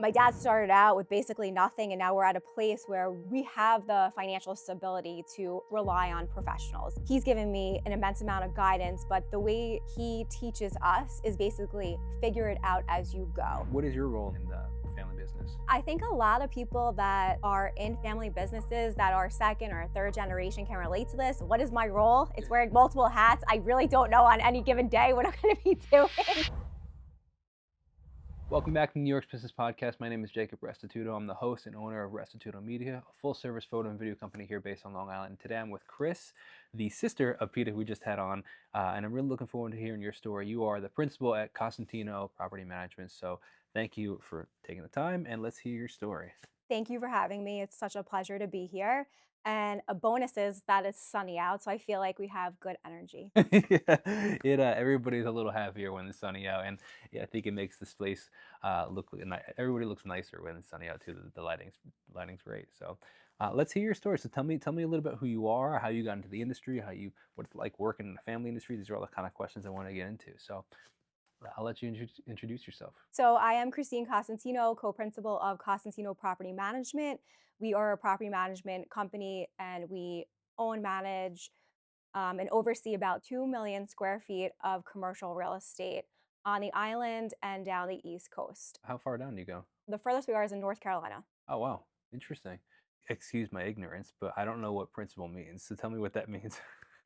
My dad started out with basically nothing, and now we're at a place where we have the financial stability to rely on professionals. He's given me an immense amount of guidance, but the way he teaches us is basically figure it out as you go. What is your role in the family business? I think a lot of people that are in family businesses that are second or third generation can relate to this. What is my role? It's wearing multiple hats. I really don't know on any given day what I'm going to be doing. Welcome back to New York's Business Podcast. My name is Jacob Restituto. I'm the host and owner of Restituto Media, a full-service photo and video company here based on Long Island. Today I'm with Chris, the sister of Peter, who we just had on, and I'm really looking forward to hearing your story. You are the principal at Cosentino Property Management, so thank you for taking the time, and let's hear your story. Thank you for having me. It's such a pleasure to be here. And a bonus is that it's sunny out, so I feel like we have good energy. Yeah, everybody's a little happier when it's sunny out, and yeah, I think it makes this place everybody looks nicer when it's sunny out too. The lighting's great. So let's hear your story. So tell me a little bit who you are, how you got into the industry, what it's like working in the family industry. These are all the kind of questions I want to get into. So I'll let you introduce yourself. So I am Christine Cosentino, co-principal of Costco Property Management. We are a property management company, and we own, manage, and oversee about 2 million square feet of commercial real estate on the island and down the East Coast. How far down do you go? The furthest we are is in North Carolina. Oh wow, interesting. Excuse my ignorance, but I don't know what principal means. So tell me what that means.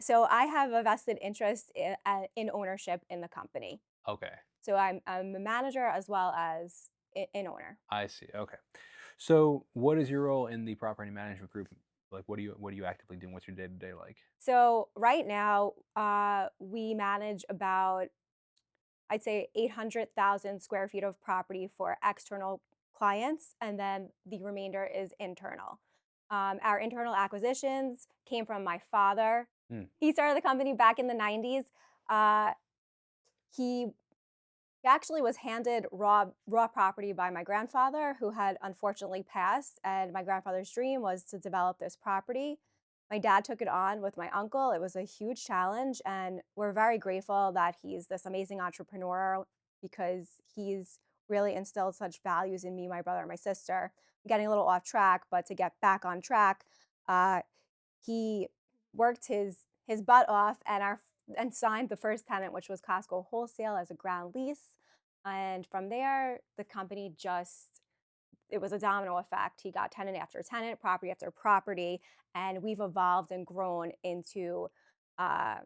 So I have a vested interest in ownership in the company. Okay. So I'm a manager as well as an owner. I see. Okay. So, what is your role in the property management group? Like, what are you actively doing? What's your day to day like? So right now, we manage about, I'd say, 800,000 square feet of property for external clients, and then the remainder is internal. Our internal acquisitions came from my father. Hmm. He started the company back in the 90s. Uh, he He actually was handed raw property by my grandfather, who had unfortunately passed, and my grandfather's dream was to develop this property. My dad took it on with my uncle. It was a huge challenge, and we're very grateful that he's this amazing entrepreneur because he's really instilled such values in me, my brother, and my sister. I'm getting a little off track, but to get back on track, uh, he worked his butt off and signed the first tenant, which was Costco Wholesale, as a ground lease. And from there, the company just, it was a domino effect. He got tenant after tenant, property after property, and we've evolved and grown into uh,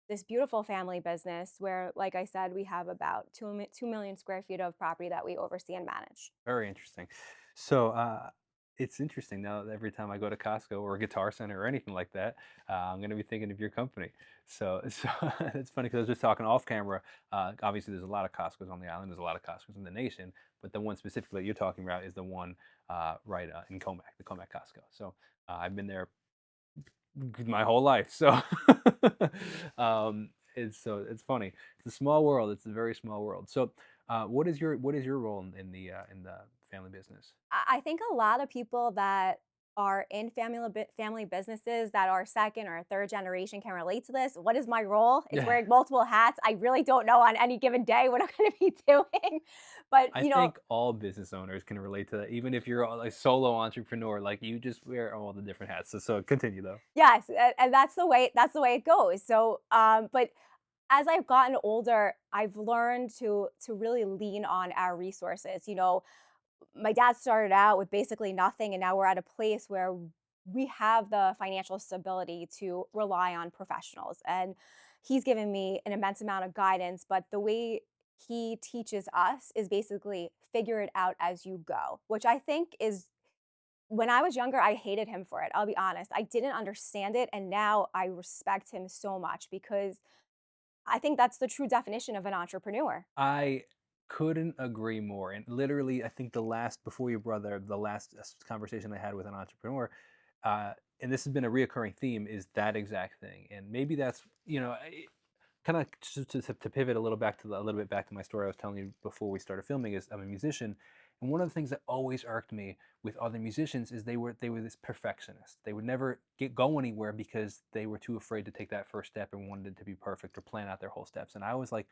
this beautiful family business where, like I said, we have about 2 million square feet of property that we oversee and manage. Very interesting. So, it's interesting now that every time I go to Costco or a Guitar Center or anything like that, I'm going to be thinking of your company. So it's funny because I was just talking off camera. Obviously, there's a lot of Costco's on the island. There's a lot of Costco's in the nation, but the one specifically you're talking about is the one right in Comac, the Comac Costco. So I've been there my whole life. So it's funny. It's a small world. It's a very small world. So what is your role in the family business? I think a lot of people that are in family businesses that are second or third generation can relate to this. What is my role? It's Yeah. wearing multiple hats. I really don't know on any given day what I'm going to be doing. But, I think all business owners can relate to that. Even if you're a solo entrepreneur, like you just wear all the different hats. So continue though. yes, and that's the way it goes. So, but as I've gotten older, I've learned to really lean on our resources. My dad started out with basically nothing, and now we're at a place where we have the financial stability to rely on professionals. And he's given me an immense amount of guidance, but the way he teaches us is basically figure it out as you go, which I think is, when I was younger, I hated him for it. I'll be honest. I didn't understand it, and now I respect him so much because I think that's the true definition of an entrepreneur. I couldn't agree more. And literally, I think before your brother, the last conversation I had with an entrepreneur, and this has been a reoccurring theme, is that exact thing. And maybe that's, kind of to pivot a little bit back to my story I was telling you before we started filming, is I'm a musician. And one of the things that always irked me with other musicians is they were this perfectionist. They would never go anywhere because they were too afraid to take that first step and wanted it to be perfect or plan out their whole steps. And I was like,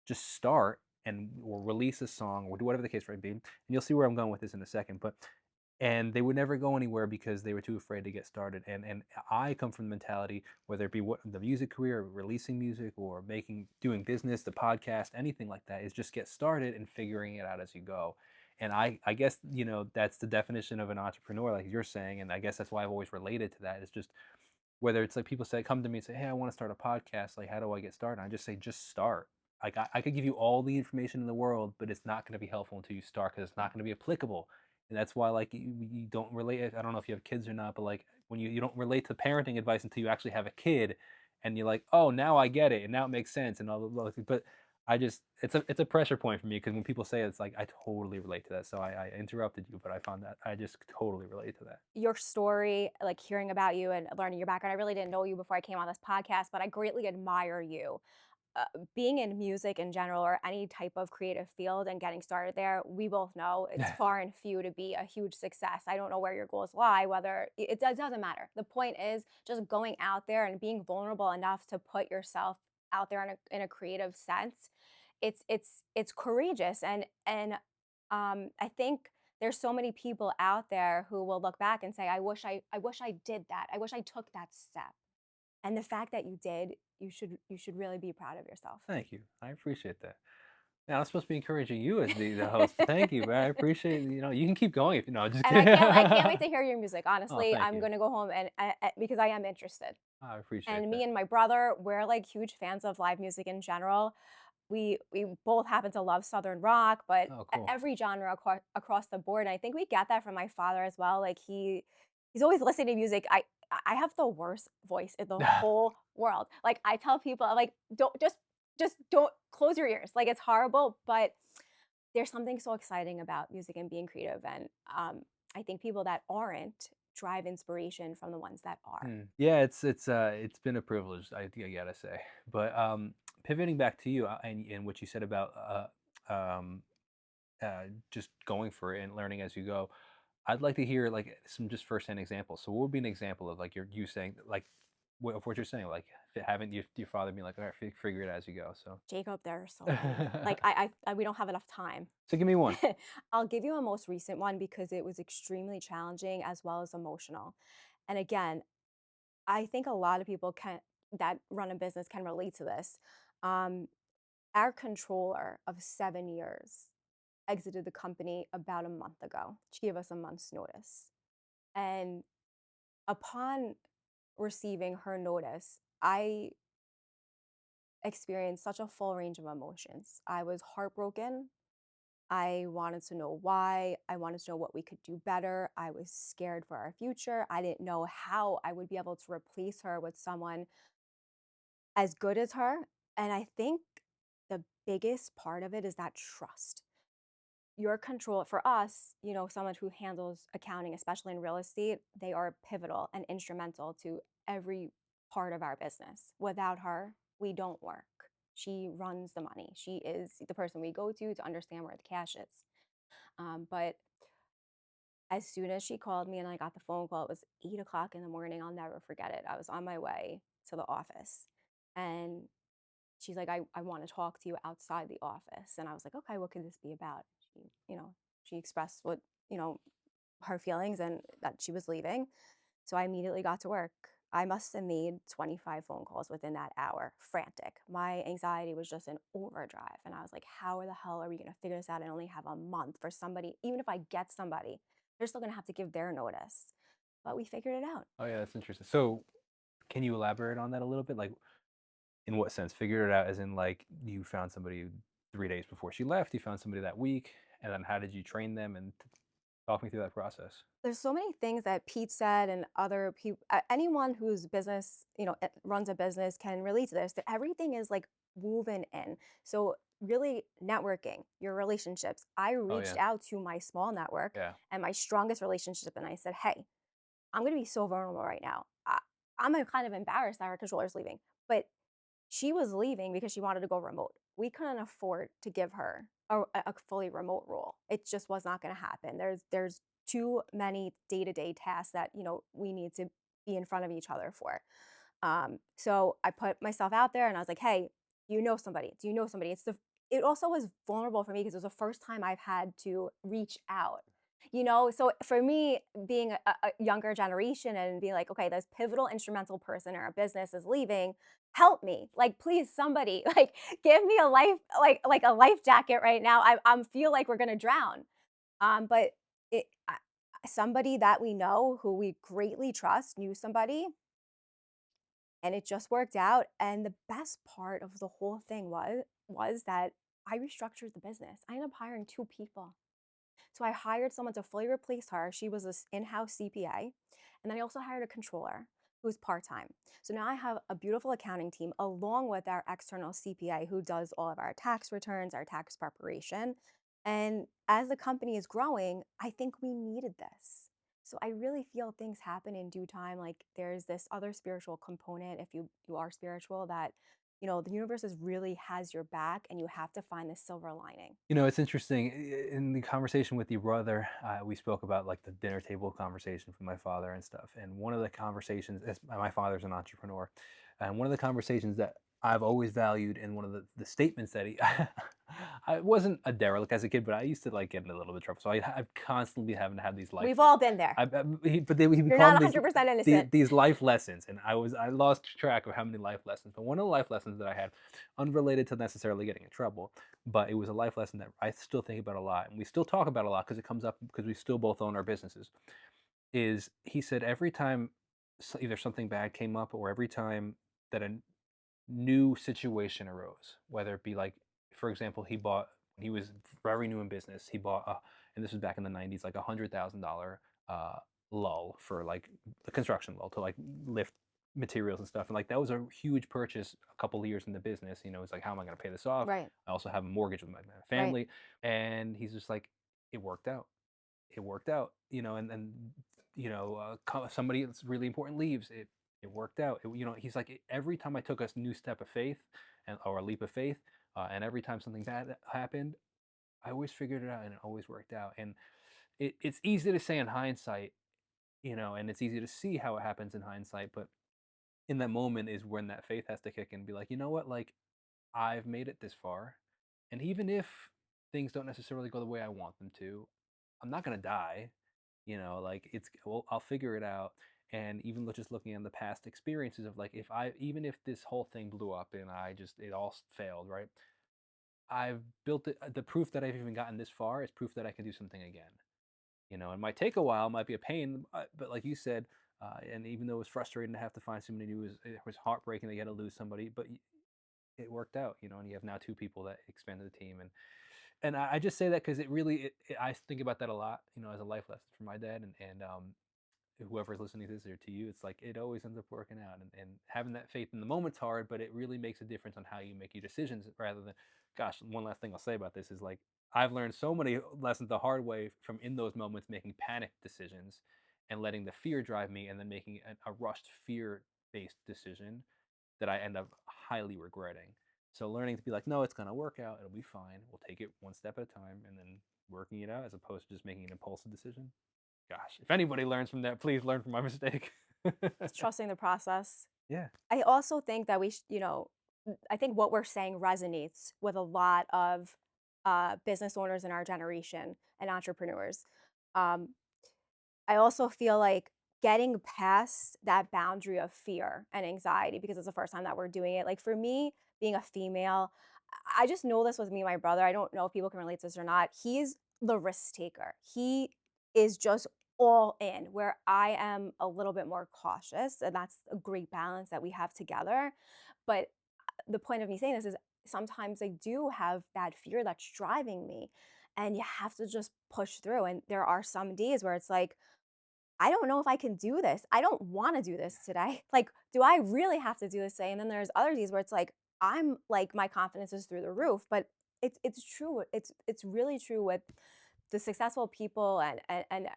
just start and or release a song or do whatever the case may be. And you'll see where I'm going with this in a second. But and they would never go anywhere because they were too afraid to get started. And I come from the mentality, whether it be what the music career, or releasing music, or doing business, the podcast, anything like that, is just get started and figuring it out as you go. And I guess that's the definition of an entrepreneur, like you're saying, and I guess that's why I've always related to that. It's just whether it's like people say come to me and say, hey, I want to start a podcast, like how do I get started? I just say just start. Like I could give you all the information in the world, but it's not going to be helpful until you start because it's not going to be applicable. And that's why like you don't relate. I don't know if you have kids or not, but like when you don't relate to parenting advice until you actually have a kid, and you're like, oh, now I get it and now it makes sense and all the blah, blah. But I just it's a pressure point for me because when people say it, it's like I totally relate to that. So I interrupted you, but I found that I just totally relate to that. Your story, like hearing about you and learning your background. I really didn't know you before I came on this podcast, but I greatly admire you. uh, Being in music in general or any type of creative field and getting started there, we both know it's far and few to be a huge success. I don't know where your goals lie, whether doesn't matter. The point is just going out there and being vulnerable enough to put yourself out there in a creative sense. It's courageous and I think there's so many people out there who will look back and say, I wish I did that. I wish I took that step. And the fact that you did, you should really be proud of yourself. Thank you. I appreciate that. Now I'm supposed to be encouraging you as the host. Thank you, but I appreciate you can keep going if just And kidding. I can't wait to hear your music. Oh, Honestly, thank I'm you. gonna go home and because I am interested. I appreciate And me that. and my brother, we're like huge fans of live music in general. We both happen to love Southern rock, but Oh, cool. every genre across the board. And I think we get that from my father as well. Like he's always listening to music. I have the worst voice in the whole world. Like I tell people, I'm like, don't just don't close your ears. Like it's horrible, but there's something so exciting about music and being creative. And I think people that aren't drive inspiration from the ones that are. Yeah, it's been a privilege, I gotta say. But pivoting back to you and what you said about just going for it and learning as you go, I'd like to hear like some just firsthand examples. So, what would be an example of like you saying like of what you're saying, like having your father being like, all right, figure it as you go. So, Jacob, there are so many. Like we don't have enough time. so give me one. I'll give you a most recent one because it was extremely challenging as well as emotional. And again, I think a lot of people can that run a business can relate to this. Um, our controller of 7 years exited the company about a month ago. She gave us a month's notice. And upon receiving her notice, I experienced such a full range of emotions. I was heartbroken. I wanted to know why. I wanted to know what we could do better. I was scared for our future. I didn't know how I would be able to replace her with someone as good as her. And I think the biggest part of it is that trust. Your control for us, someone who handles accounting, especially in real estate, they are pivotal and instrumental to every part of our business. Without her, we don't work. She runs the money. She is the person we go to understand where the cash is. But as soon as she called me and I got the phone call, it was 8 o'clock in the morning. I'll never forget it. I was on my way to the office and she's like, I want to talk to you outside the office. And I was like, okay, what could this be about? She expressed you know, her feelings and that she was leaving. So I immediately got to work. I must have made 25 phone calls within that hour, frantic. My anxiety was just in overdrive. And I was like, how the hell are we going to figure this out? I only have a month for somebody. Even if I get somebody, they're still going to have to give their notice. But we figured it out. Oh yeah, that's interesting. So, can you elaborate on that a little bit? Like, in what sense? Figure it out, as in like you found somebody 3 days before she left. You found somebody that week, and then how did you train them? And talk me through that process. There's so many things that Pete said and other people, anyone whose business, runs a business can relate to this, that everything is like woven in. So really networking, your relationships. I Oh reached yeah, out to my small network yeah. and my strongest relationship and I said, hey, I'm going to be so vulnerable right now. I'm kind of embarrassed that our controller's leaving, but she was leaving because she wanted to go remote. We couldn't afford to give her a fully remote role. It just was not going to happen. There's too many day-to-day tasks that, we need to be in front of each other for. So I put myself out there and I was like, "Hey, do you know somebody? Do you know somebody?" it also was vulnerable for me because it was the first time I've had to reach out. You know, so for me, being a younger generation and being like, okay, this pivotal instrumental person in our business is leaving, help me. Like, please, somebody, like, give me a life, like a life jacket right now. I'm feel like we're gonna drown. But it, somebody that we know who we greatly trust knew somebody, and it just worked out. And the best part of the whole thing was that I restructured the business. I ended up hiring 2 people. So I hired someone to fully replace her. She was this in-house CPA. And then I also hired a controller who's part-time. So now I have a beautiful accounting team along with our external CPA who does all of our tax returns, our tax preparation. And as the company is growing, I think we needed this. So I really feel things happen in due time. Like there's this other spiritual component if you are spiritual that the universe is really has your back and you have to find the silver lining. It's interesting. In the conversation with your brother, we spoke about like the dinner table conversation with my father and stuff. And one of the conversations, as my father's an entrepreneur, and one of the conversations that I've always valued, and one of the statements that he, I wasn't a derelict as a kid, but I used to like get in a little bit of trouble. So I've constantly having to have these life. We've all been there. He You're called not them these 100% innocent. these life lessons, and I lost track of how many life lessons. But one of the life lessons that I had, unrelated to necessarily getting in trouble, but it was a life lesson that I still think about a lot, and we still talk about a lot because it comes up because we still both own our businesses. Is he said every time either something bad came up or every time that a new situation arose, whether it be like, for example, when he was very new in business, he bought and this was back in the '90s, like $100,000 uh, lull for like the construction lull to like lift materials and stuff, and like that was a huge purchase a couple of years in the business. It's like, how am I going to pay this off? Right, I also have a mortgage with my right. family, and he's just like, it worked out. It worked out, and somebody that's really important leaves. It worked out. He's like, every time I took a new step of faith or a leap of faith, and every time something bad happened, I always figured it out and it always worked out. And it's easy to say in hindsight, and it's easy to see how it happens in hindsight, but in that moment is when that faith has to kick in and be like, you know what, like I've made it this far, and even if things don't necessarily go the way I want them to, I'm not gonna die. Like I'll figure it out. And even just looking at the past experiences of like, if I even if this whole thing blew up and it all failed, right? I've built it. The proof that I've even gotten this far is proof that I can do something again. It might take a while, might be a pain, but like you said, and even though it was frustrating to have to find somebody new, it was heartbreaking that you had to lose somebody, but it worked out, and you have now 2 people that expanded the team, and I just say that because I think about that a lot, as a life lesson from my dad, and whoever's listening to this or to you, it's like it always ends up working out, and having that faith in the moment's hard, but it really makes a difference on how you make your decisions rather than, gosh, one last thing I'll say about this is like I've learned so many lessons the hard way from in those moments making panic decisions and letting the fear drive me and then making a rushed fear based decision that I end up highly regretting. So learning to be like, no, it's gonna work out. It'll be fine. We'll take it one step at a time, and then working it out as opposed to just making an impulsive decision. Gosh, if anybody learns from that, please learn from my mistake. It's trusting the process. Yeah. I also think that I think what we're saying resonates with a lot of business owners in our generation and entrepreneurs. Um, I also feel like getting past that boundary of fear and anxiety because it's the first time that we're doing it. Like for me, being a female, I just know this with me and my brother. I don't know if people can relate to this or not. He's the risk taker. He is just all in, where I am a little bit more cautious. And that's a great balance that we have together. But the point of me saying this is sometimes I do have that fear that's driving me. And you have to just push through. And there are some days where it's like, I don't know if I can do this. I don't wanna do this today. Like, do I really have to do this today? And then there's other days where it's like, I'm like, my confidence is through the roof, but it's true. It's really true with the successful people and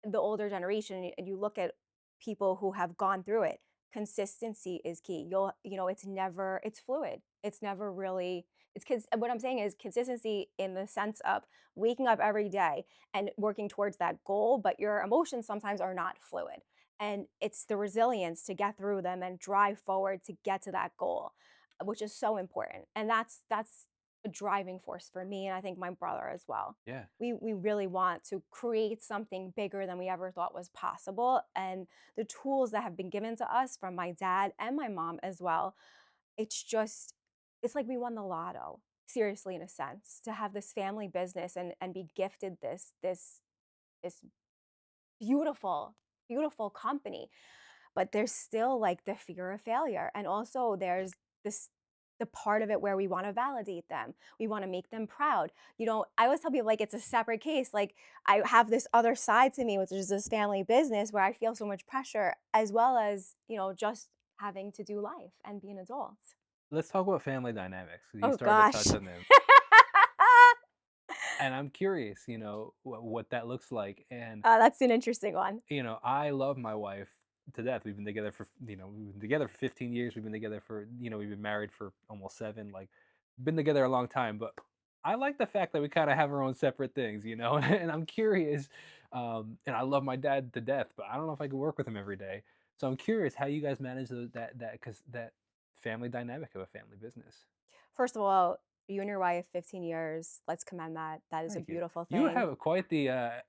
the older generation and you look at people who have gone through it, consistency is key. It's fluid. It's never really it's cuz what I'm saying is consistency in the sense of waking up every day and working towards that goal, but your emotions sometimes are not fluid. And it's the resilience to get through them and drive forward to get to that goal, which is so important. And that's a driving force for me, and I think my brother as well. Yeah. We really want to create something bigger than we ever thought was possible, and the tools that have been given to us from my dad and my mom as well, it's just it's like we won the lotto, seriously, in a sense, to have this family business and be gifted this beautiful, beautiful company. But there's still, like, the fear of failure, and also there's this the part of it where we wanna validate them. We wanna make them proud. I always tell people, like, it's a separate case, like, I have this other side to me, which is this family business where I feel so much pressure, as well as, just having to do life and be an adult. Let's talk about family dynamics. You Oh started to gosh. touch on them, and I'm curious, what that looks like. And That's an interesting one. I love my wife to death. We've been together for, we've been together for 15 years. We've been together for, we've been married for almost 7. Like, been together a long time. But I like the fact that we kind of have our own separate things, and I'm curious. And I love my dad to death, but I don't know if I could work with him every day. So I'm curious how you guys manage because that family dynamic of a family business. First of all, you and your wife, 15 years, let's commend that. That is a Thank you. beautiful You thing. have quite the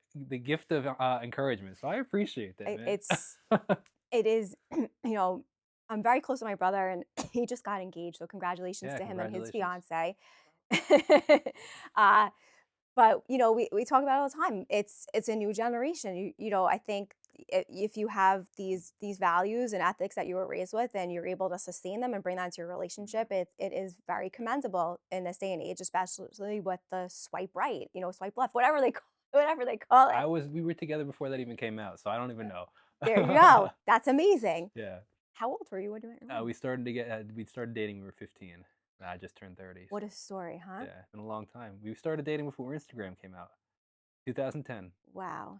gift of encouragement, so I appreciate that, It man. it's it is, you know, I'm very close to my brother, and he just got engaged, so congratulations Yeah, to him and his congratulations. fiancée. Uh, but, we talk about it all the time. It's a new generation. I think if you have these values and ethics that you were raised with and you're able to sustain them and bring that into your relationship, it is very commendable in this day and age, especially with the swipe right, swipe left, whatever they call it. We were together before that even came out, so I don't even know. There you go. That's amazing. Yeah. How old were you when you met your wife? We started dating when we were 15. I just turned 30, What so a story, huh? yeah, it's been a long time. We started dating before Instagram came out, 2010. Wow.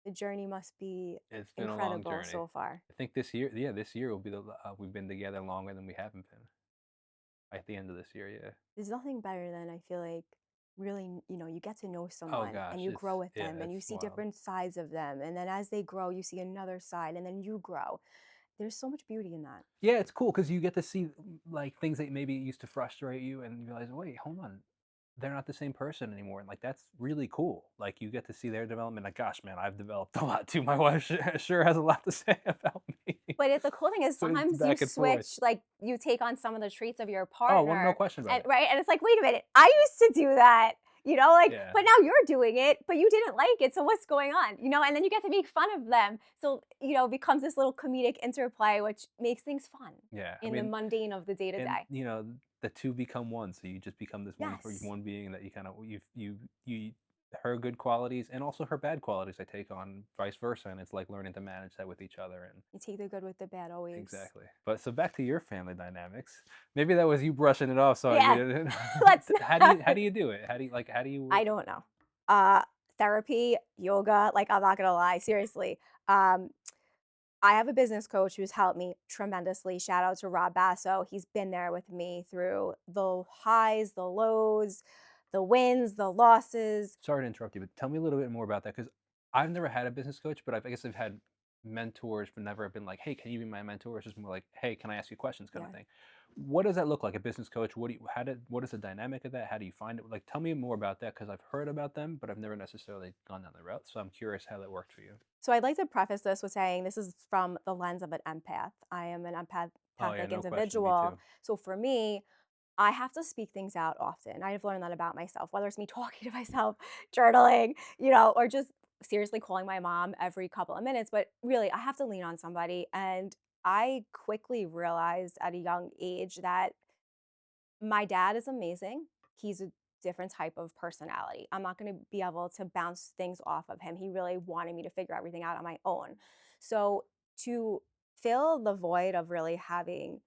The journey must be It's been a long incredible journey. so far. I think this year, yeah, this year will be we've been together longer than we haven't been. At the end of this year, yeah. There's nothing better than I feel like really, you get to know Oh someone and gosh, you grow with yeah, them and you it's see wild. different sides of them. And then as they grow, you see another side and then you grow. There's so much beauty in that. Yeah, it's cool because you get to see, like, things that maybe used to frustrate you, and you realize, wait, hold on, they're not the same person anymore, and like that's really cool. Like you get to see their development. Like, gosh, man, I've developed a lot too. My wife sure has a lot to say about me. But the cool thing is So it's sometimes you back and forth. switch, like you take on some of the traits of your Oh, well, no partner, question about and it. right, and it's like, wait a minute, I used to do that, like, Yeah, but now you're doing it, but you didn't like it, so what's going on, and then you get to make fun of them, so it becomes this little comedic interplay, which makes things fun yeah. I in the mean, mundane of the day to and day. the two become one, so you just become this Yes, one being that you kind of you her good qualities and also her bad qualities I take on, vice versa, and it's like learning to manage that with each other. And you take the good with the bad always. exactly. But so back to your family dynamics. Maybe that was you brushing it off, so I Yeah, didn't. let's How do you do it? How do you? I don't know. Uh, Therapy, yoga, like, I'm not gonna lie, seriously. Um, I have a business coach who's helped me tremendously. Shout out to Rob Basso. He's been there with me through the highs, the lows, the wins, the losses. Sorry to interrupt you, but tell me a little bit more about that because I've never had a business coach, but I guess I've had mentors, but never been like, "Hey, can you be my mentor?" It's just more like, "Hey, can I ask you questions?" kind of Yeah. thing. What does that look like? A business coach? What is the dynamic of that? How do you find it? Like, tell me more about that because I've heard about them, but I've never necessarily gone down the route. So I'm curious how that worked for you. So I'd like to preface this with saying this is from the lens of an empath. I am an Oh yeah, empathic no question. Me individual. too. So for me, I have to speak things out often. I've learned that about myself, whether it's me talking to myself, journaling, or just seriously calling my mom every couple of minutes. But really, I have to lean on somebody. And I quickly realized at a young age that my dad is amazing. He's a different type of personality. I'm not going to be able to bounce things off of him. He really wanted me to figure everything out on my own. So to fill the void of really having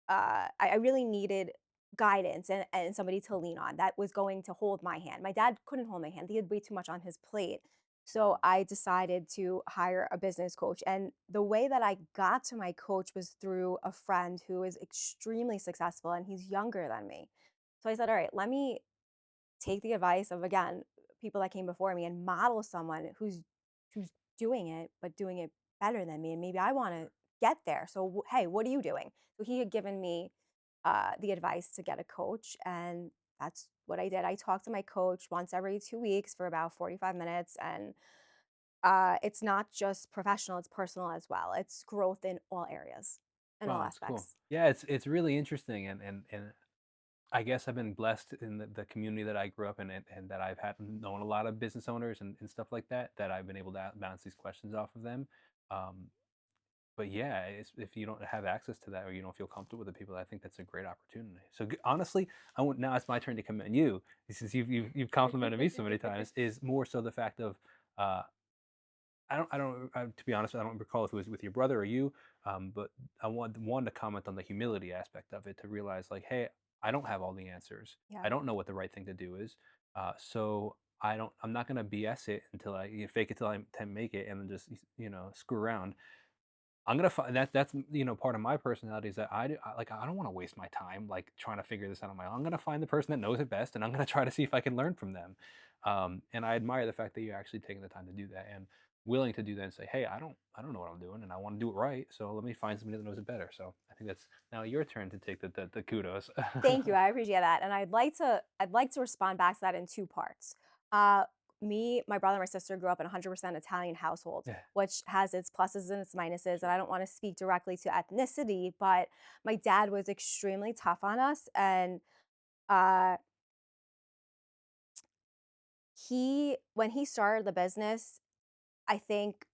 I really needed guidance and somebody to lean on that was going to hold my hand. My dad couldn't hold my hand. He had way too much on his plate. So I decided to hire a business coach. And the way that I got to my coach was through a friend who is extremely successful and he's younger than me. So I said, all right, let me take the advice of, again, people that came before me and model someone who's doing it, but doing it better than me. And maybe I want to get there. So, hey, what are you doing? So he had given me the advice to get a coach, and that's what I did. I talked to my coach once every 2 weeks for about 45 minutes, and it's not just professional, it's personal as well. It's growth in all areas, in all Wow, that's cool. aspects. Yeah, it's really interesting, and I guess I've been blessed in the community that I grew up in, and that I've had known a lot of business owners and stuff like that, that I've been able to bounce these questions off of them. Um, but yeah, if you don't have access to that or you don't feel comfortable with the people, I think that's a great opportunity. So honestly, now it's my turn to commend you, since you've complimented me so many times. Is more so the fact of uh, to be honest, I don't recall if it was with your brother or you, but I wanted to comment on the humility aspect of it, to realize like, hey, I don't have all the answers. Yeah. I don't know what the right thing to do is. So I'm not gonna BS it until fake it till I make it, and then just screw around. I'm gonna find that's part of my personality is that I don't want to waste my time like trying to figure this out on my own. I'm gonna find the person that knows it best, and I'm gonna try to see if I can learn from them. And I admire the fact that you're actually taking the time to do that and willing to do that and say, hey, I don't know what I'm doing, and I want to do it right. So let me find somebody that knows it better. So I think that's now your turn to take the kudos. Thank you, I appreciate that, and I'd like to respond back to that in 2 parts. Uh, my brother, and my sister grew up in a 100% Italian household, Yeah, which has its pluses and its minuses, and I don't wanna speak directly to ethnicity, but my dad was extremely tough on us, and, uh, when he started the business, I think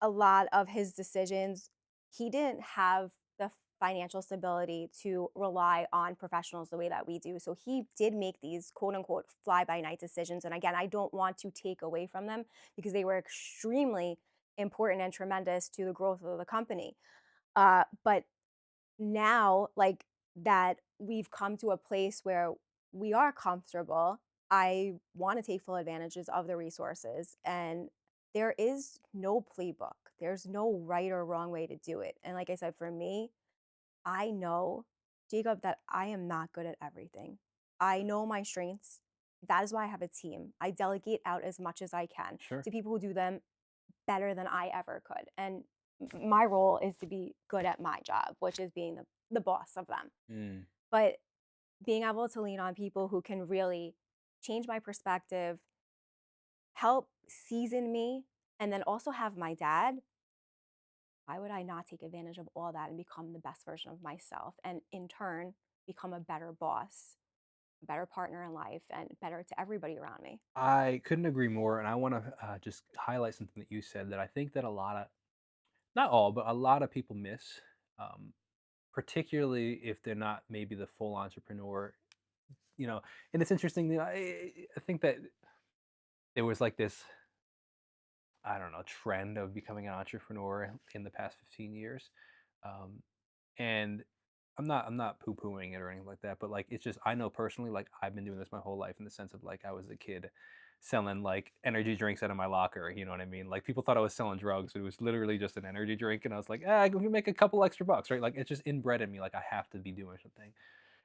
a lot of his decisions, he didn't have the financial stability to rely on professionals the way that we do. So he did make these quote unquote fly by night decisions. And again, I don't want to take away from them because they were extremely important and tremendous to the growth of the company. But now, like that we've come to a place where we are comfortable, I want to take full advantages of the resources. And there is no playbook, there's no right or wrong way to do it. And like I said, for me, I know, Jacob, that I am not good at everything. I know my strengths. That is why I have a team. I delegate out as much as I can sure. to people who do them better than I ever could. And my role is to be good at my job, which is being the boss of them. Mm. But being able to lean on people who can really change my perspective, help season me, and then also have my dad, why would I not take advantage of all that and become the best version of myself? And in turn, become a better boss, a better partner in life, and better to everybody around me. I couldn't agree more, and I want to just highlight something that you said that I think that a lot of, not all, but a lot of people miss. Um, Particularly if they're not maybe the full entrepreneur, you know. And it's interesting, I think that there was like this, I don't know, trend of becoming an entrepreneur in the past 15 years. Um, and I'm not poo-pooing it or anything like that, but like it's just, I know personally, like I've been doing this my whole life in the sense of like I was a kid selling like energy drinks out of my locker, you know what I mean? Like people thought I was selling drugs, but it was literally just an energy drink, and I was like, I can make a couple extra bucks, right? Like it's just inbred in me, like I have to be doing something.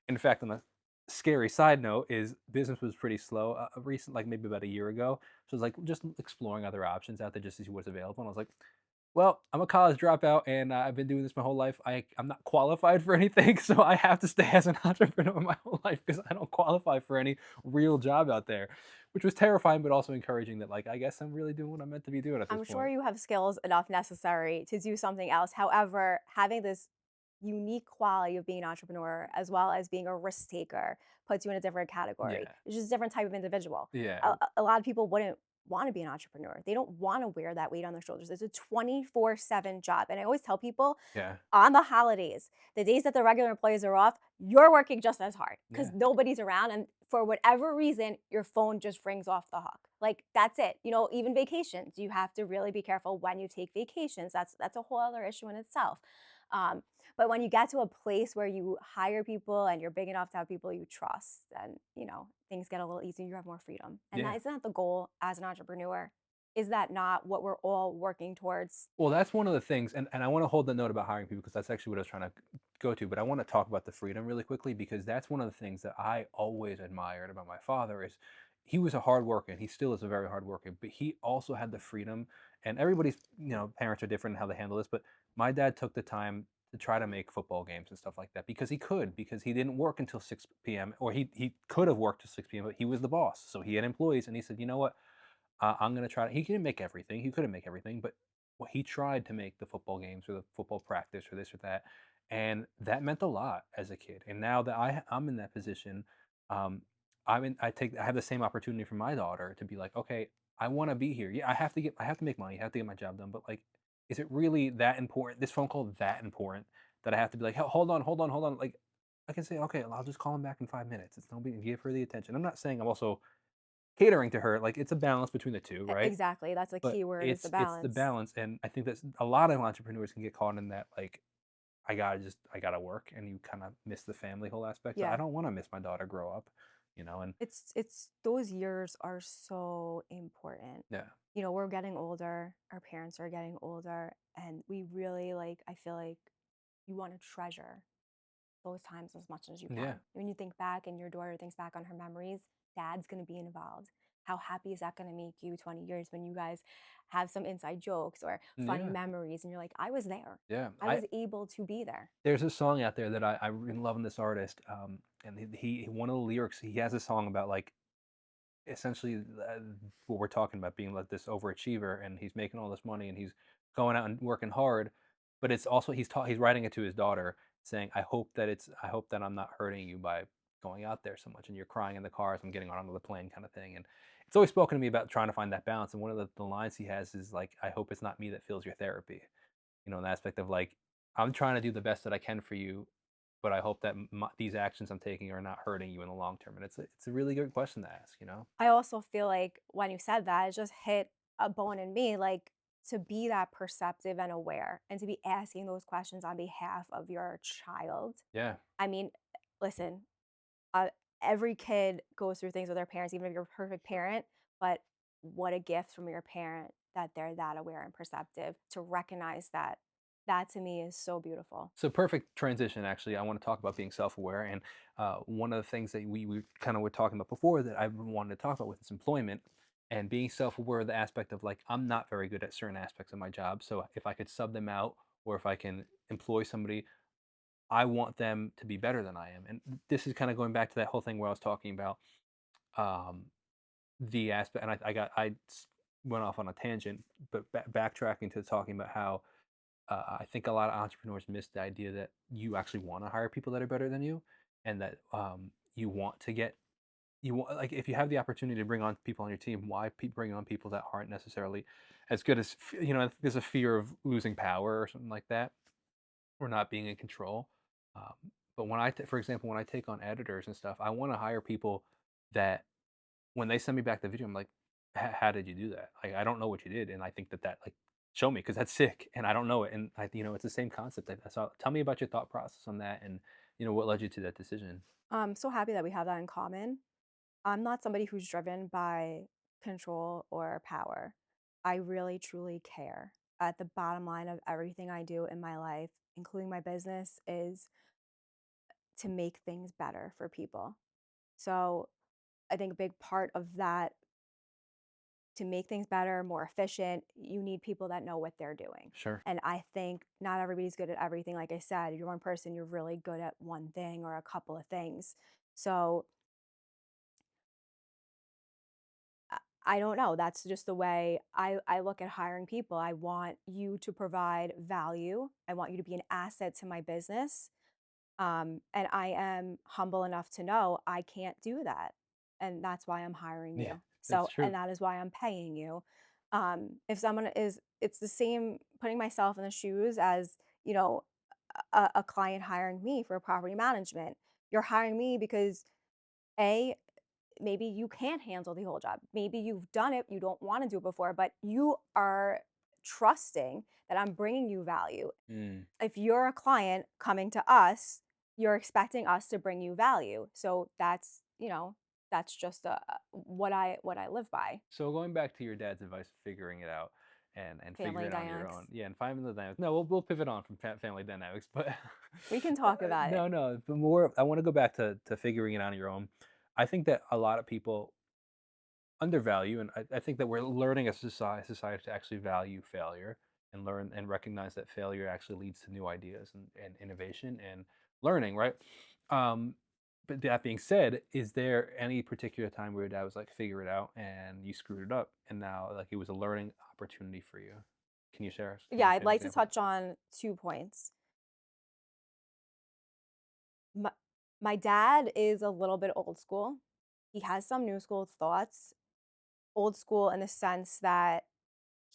In fact, on a scary side note, is business was pretty slow recent, like maybe about a year ago. So it's like just exploring other options out there just to see what's available. And I was like, well, I'm a college dropout, and I've been doing this my whole life. I'm not qualified for anything, so I have to stay as an entrepreneur my whole life because I don't qualify for any real job out there, which was terrifying, but also encouraging that like I guess I'm really doing what I'm meant to be doing at this I'm sure point. you have skills enough necessary to do something else. However, having this unique quality of being an entrepreneur as well as being a risk taker puts you in a different category. Yeah, It's just a different type of individual. yeah, A lot of people wouldn't want to be an entrepreneur. They don't want to wear that weight on their shoulders. It's a 24/7 job. And I always tell people yeah, on the holidays, the days that the regular employees are off, you're working just as hard because yeah, nobody's around. And for whatever reason, your phone just rings off the hook. Like that's it. Even vacations, you have to really be careful when you take vacations. That's a whole other issue in itself. Um, but when you get to a place where you hire people and you're big enough to have people you trust, then things get a little easier. You have more freedom, and that yeah. isn't that the goal as an entrepreneur? Is that not what we're all working towards? Well, that's one of the things, and I want to hold the note about hiring people because that's actually what I was trying to go to. But I want to talk about the freedom really quickly because that's one of the things that I always admired about my father is he was a hard worker and he still is a very hard worker, but he also had the freedom. And everybody's parents are different in how they handle this, but my dad took the time to try to make football games and stuff like that because he could, because he didn't work until 6 p.m. or he could have worked till 6 p.m. but he was the boss, so he had employees, and he said, you know what, I'm gonna try. He couldn't make everything. He couldn't make everything, but well, he tried to make the football games or the football practice or this or that, and that meant a lot as a kid. And now that I'm in that position, um, I have the same opportunity for my daughter to be like, okay, I want to be here. Yeah, I have to make money. I have to get my job done. But like, is it really that important? This phone call that important that I have to be like, hold on, hold on, hold on. Like, I can say, okay, I'll just call him back in 5 minutes. It's no big. Give her the attention. I'm not saying I'm also catering to her, like, it's a balance between the 2, right? Exactly, that's a But key word is the it's the balance. balance, and I think that's a lot of entrepreneurs can get caught in that, like, I gotta work, and you kinda miss the family whole aspect, so I Yeah. don't wanna miss my daughter grow up, and It's those years are so important. yeah. You know, we're getting older, our parents are getting older, and we really like I feel like you want to treasure those times as much as you Yeah. can. When you think back and your daughter thinks back on her memories, dad's going to be involved. How happy is that going to make you 20 years when you guys have some inside jokes or funny Yeah. memories and you're like, I was there. Yeah. I was able to be there. There's a song out there that I'm really loving this artist, and he one of the lyrics, he has a song about, like, essentially what we're talking about being like this overachiever, and he's making all this money and he's going out and working hard, but it's also he's writing it to his daughter saying, I hope that I'm not hurting you by going out there so much and you're crying in the car as I'm getting on the plane kind of thing. And it's always spoken to me about trying to find that balance, and one of the lines he has is like, I hope it's not me that fills your therapy, an aspect of like, I'm trying to do the best that I can for you, but I hope that these actions I'm taking are not hurting you in the long term. And it's a really good question to ask. I also feel like when you said that, it just hit a bone in me, like to be that perceptive and aware and to be asking those questions on behalf of your child. Yeah, I mean, listen, uh, every kid goes through things with their parents, even if you're a perfect parent, but what a gift from your parent that they're that aware and perceptive to recognize that. That to me is so beautiful. so perfect transition. Actually, I want to talk about being self-aware, and one of the things that we kind of were talking about before that I wanted to talk about with is employment and being self-aware of the aspect of like, I'm not very good at certain aspects of my job, so if I could sub them out or if I can employ somebody, I want them to be better than I am. And this is kind of going back to that whole thing where I was talking about um, the aspect, and went off on a tangent, but backtracking to talking about how I think a lot of entrepreneurs miss the idea that you actually want to hire people that are better than you, and that you want to get you want like if you have the opportunity to bring on people on your team, why bring on people that aren't necessarily as good as if there's a fear of losing power or something like that, or not being in control. Um, but for example, when I take on editors and stuff, I want to hire people that when they send me back the video, I'm like, How did you do that? Like, I don't know what you did." And I think that, like, show me, because that's sick, and I don't know it, and it's the same concept. So tell me about your thought process on that, and, what led you to that decision? I'm so happy that we have that in common. I'm not somebody who's driven by control or power. I really truly care. At the bottom line of everything I do in my life, including my business, is to make things better for people. So I think a big part of that to make things better, more efficient, you need people that know what they're doing. Sure. And I think not everybody's good at everything. Like I said, you're one person, you're really good at one thing or a couple of things. So I don't know. That's just the way I look at hiring people. I want you to provide value. I want you to be an asset to my business. And I am humble enough to know I can't do that. And that's why I'm hiring Yeah, you. that's So, and true. that is why I'm paying you. If someone is, it's the same putting myself in the shoes as, you know, a client hiring me for property management. You're hiring me because A, maybe you can't handle the whole job. Maybe you've done it, you don't want to do it before, but you are trusting that I'm bringing you value. Mm. If you're a client coming to us, you're expecting us to bring you value. So that's just what I live by. So going back to your dad's advice, figuring it out and Family figuring it on your own. dynamics. Yeah, and finding the dynamics. No, we'll pivot on from family dynamics, but We can talk about it. no, no. But more, I want to go back to figuring it out on your own. I think that a lot of people undervalue, and I think that we're learning as a society to actually value failure and learn and recognize that failure actually leads to new ideas and innovation and learning, right? Um, but that being said, is there any particular time where your dad was like, figure it out and you screwed it up and now like it was a learning opportunity for you? Can you share? Can Yeah, you I'd share an like to example? touch on 2 points. My my dad is a little bit old school. He has some new school thoughts, old school in the sense that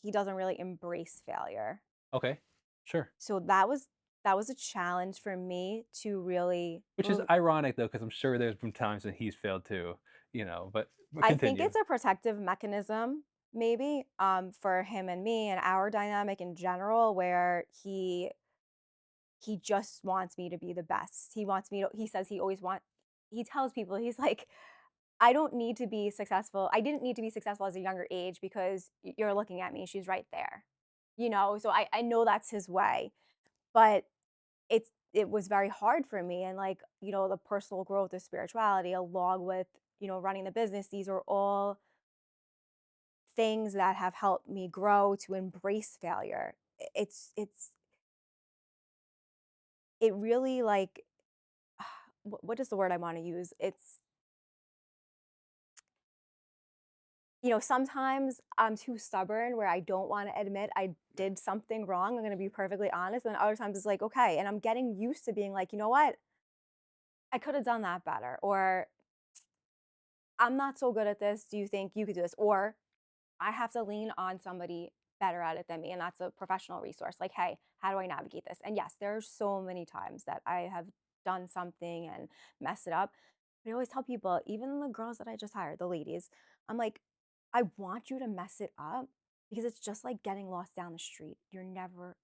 he doesn't really embrace failure. Okay, sure. So that was a challenge for me to really Which is ironic though, because I'm sure there's been times when he's failed too, but I think continue. it's a protective mechanism maybe, for him and me and our dynamic in general where he just wants me to be the best. He wants me to he says he tells people, he's like, "I don't need to be successful. I didn't need to be successful as a younger age because you're looking at me. She's right there." You know? So I know that's his way, but it was very hard for me and, like, the personal growth, the spirituality, along with, running the business. These are all things that have helped me grow to embrace failure. It really, like, what is the word I wanna use? Sometimes I'm too stubborn where I don't wanna admit I did something wrong, I'm gonna be perfectly honest, and other times it's like, "Okay," and I'm getting used to being like, "You know what? I coulda done that better," or, "I'm not so good at this, do you think you could do this?" Or, I have to lean on somebody better at it than me, and that's a professional resource. Like, hey, how do I navigate this? And yes, there are so many times that I have done something and messed it up. But I always tell people, even the girls that I just hired, the ladies, I'm like, I want you to mess it up because it's just like getting lost down the street. You're not going